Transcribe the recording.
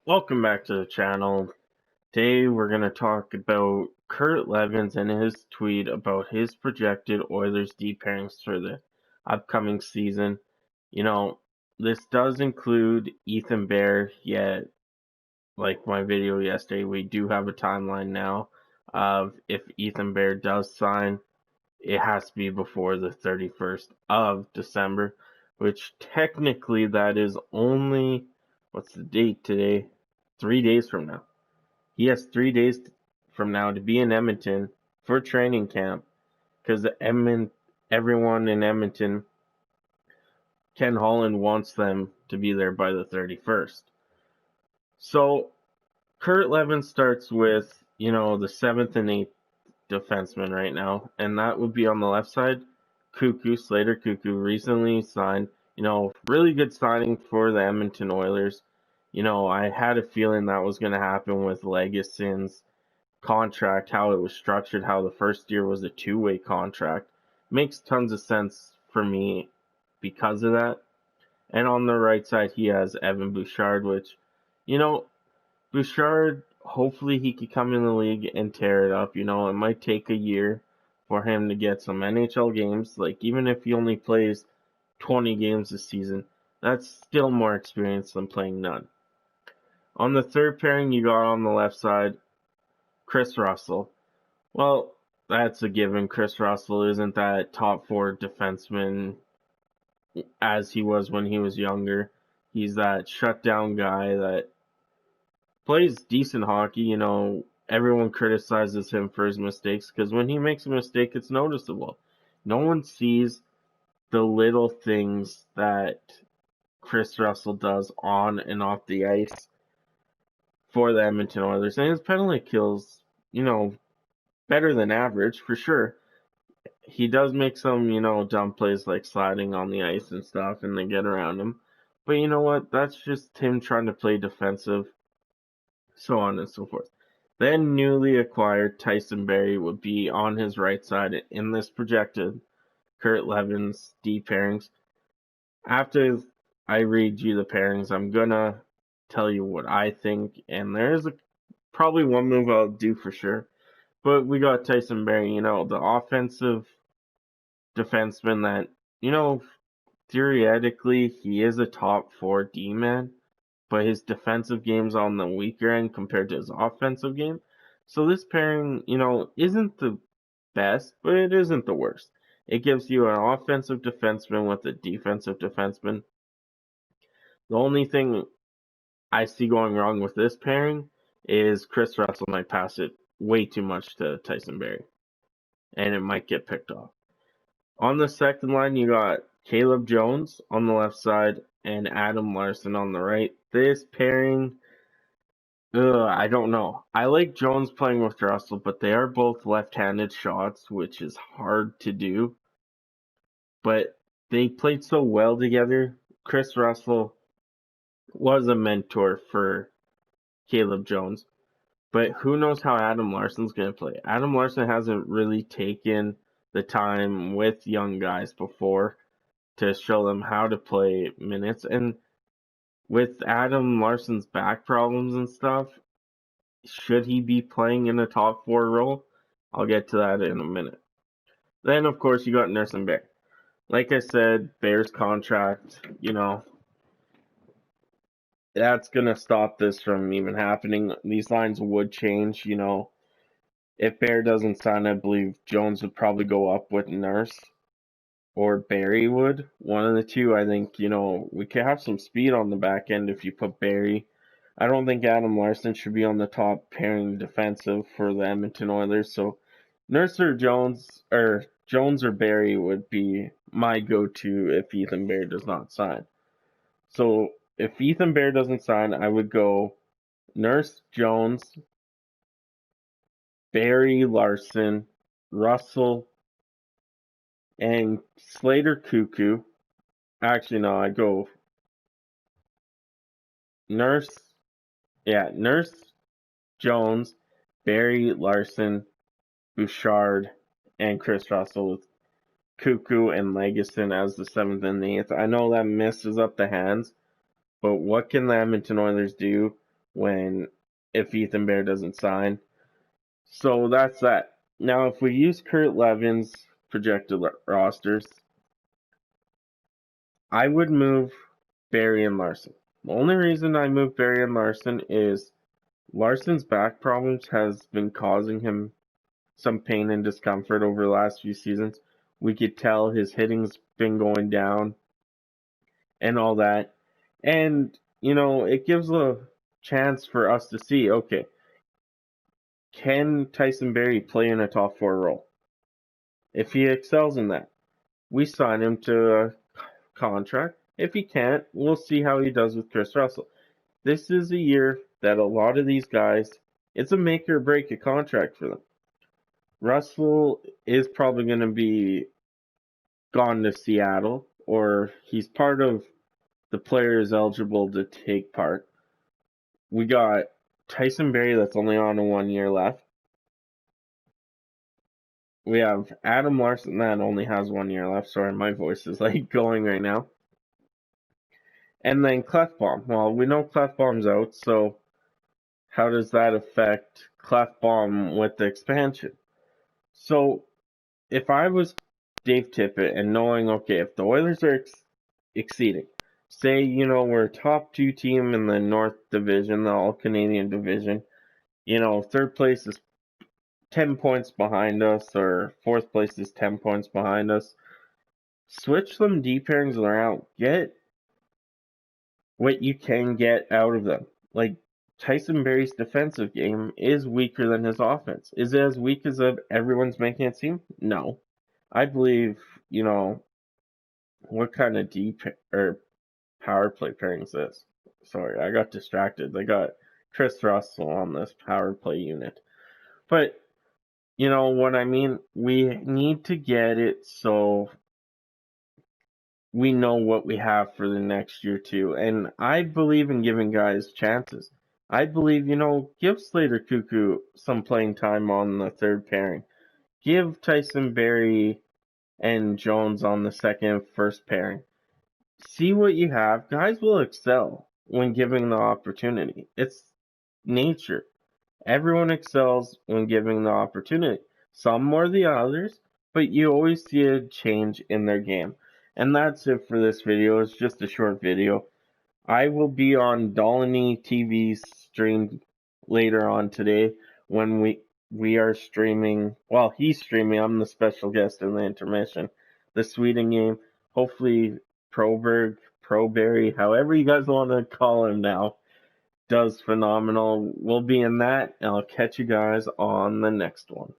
Welcome back to the channel. Today we're going to talk about Kurt Leavins and his tweet about his projected Oilers D-Pairings for the upcoming season. You know, this does include Ethan Bear, yet, like my video yesterday, we do have a timeline now of if Ethan Bear does sign, it has to be before the 31st of December, which technically that is only, what's the date today? 3 days from now. He has 3 days from now to be in Edmonton for training camp because everyone in Edmonton, Ken Holland wants them to be there by the 31st. So Kurt Levin starts with, the 7th and 8th defenseman right now, and that would be on the left side. Slater Cuckoo recently signed, really good signing for the Edmonton Oilers. I had a feeling that was going to happen with Legisson's contract, how it was structured, how the first year was a two-way contract. Makes tons of sense for me because of that. And on the right side, he has Evan Bouchard, which, Bouchard, hopefully he could come in the league and tear it up. It might take a year for him to get some NHL games. Like, even if he only plays 20 games this season, that's still more experience than playing none. On the third pairing, you got on the left side Chris Russell. Well, that's a given. Chris Russell isn't that top four defenseman as he was when he was younger. He's that shutdown guy that plays decent hockey. Everyone criticizes him for his mistakes because when he makes a mistake, it's noticeable. No one sees the little things that Chris Russell does on and off the ice for the Edmonton Oilers. And his penalty kills, better than average for sure. He does make some, dumb plays like sliding on the ice and stuff and they get around him. But you know what? That's just him trying to play defensive, so on and so forth. Then newly acquired Tyson Barrie would be on his right side in this projected Kurt Leavins D pairings. After I read you the pairings, I'm gonna tell you what I think, and there's probably one move I'll do for sure. But we got Tyson Barrie, the offensive defenseman that, theoretically he is a top four D man, but his defensive game's on the weaker end compared to his offensive game. So this pairing, isn't the best, but it isn't the worst. It gives you an offensive defenseman with a defensive defenseman. The only thing I see going wrong with this pairing is Chris Russell might pass it way too much to Tyson Barrie, and it might get picked off. On the second line, you got Caleb Jones on the left side and Adam Larson on the right. This pairing, I don't know. I like Jones playing with Russell, but they are both left-handed shots, which is hard to do. But they played so well together. Chris Russell was a mentor for Caleb Jones. But who knows how Adam Larson's going to play. Adam Larson hasn't really taken the time with young guys before to show them how to play minutes. And with Adam Larson's back problems and stuff, should he be playing in a top four role? I'll get to that in a minute. Then, of course, you got Nurse and Bear. Like I said, Bear's contract, that's going to stop this from even happening. These lines would change, If Bear doesn't sign, I believe Jones would probably go up with Nurse, or Barrie would. One of the two. I think, we could have some speed on the back end if you put Barrie. I don't think Adam Larson should be on the top pairing defensive for the Edmonton Oilers. So Nurse or Jones or Barrie would be my go-to if Ethan Bear does not sign. So if Ethan Bear doesn't sign, I would go Nurse, Jones, Barrie, Larson, Russell, and Slater Cuckoo. Actually, no, I'd go Nurse, Nurse, Jones, Barrie, Larson, Bouchard, and Chris Russell with Cuckoo and Legason as the 7th and 8th. I know that messes up the hands, but what can the Edmonton Oilers do if Ethan Bear doesn't sign. So that's that. Now, if we use Kurt Levin's projected rosters, I would move Barry and Larson. The only reason I move Barry and Larson is Larson's back problems has been causing him some pain and discomfort over the last few seasons. We could tell his hitting's been going down and all that. And, it gives a chance for us to see, okay, can Tyson Barrie play in a top 4 role? If he excels in that, we sign him to a contract. If he can't, we'll see how he does with Chris Russell. This is a year that a lot of these guys, it's a make or break a contract for them. Russell is probably going to be gone to Seattle, or he's part of the players eligible to take part. We got Tyson Barrie that's only on a 1 year left. We have Adam Larson that only has 1 year left. Sorry, my voice is going right now. And then Clefbaum. Well, we know Clefbaum's out, so how does that affect Clefbaum with the expansion? So if I was Dave Tippett and knowing, okay, if the Oilers are exceeding, say, we're a top 2 team in the North Division, the All-Canadian Division, third place is 10 points behind us, or fourth place is 10 points behind us. Switch some D-Pairings around. Get what you can get out of them. Tyson Barrie's defensive game is weaker than his offense. Is it as weak as everyone's making it seem? No. I believe, what kind of power play pairing is this? Sorry, I got distracted. They got Chris Russell on this power play unit. But, you know what I mean? We need to get it so we know what we have for the next year too. And I believe in giving guys chances. I believe, give Slater Cuckoo some playing time on the third pairing. Give Tyson Barrie and Jones on the second and first pairing. See what you have. Guys will excel when given the opportunity. It's nature. Everyone excels when given the opportunity. Some more than others, but you always see a change in their game. And that's it for this video. It's just a short video. I will be on Dolany TV's stream later on today when we are streaming. Well, he's streaming. I'm the special guest in the intermission. The Sweden game. Hopefully Proberry, however you guys want to call him now, does phenomenal. We'll be in that, and I'll catch you guys on the next one.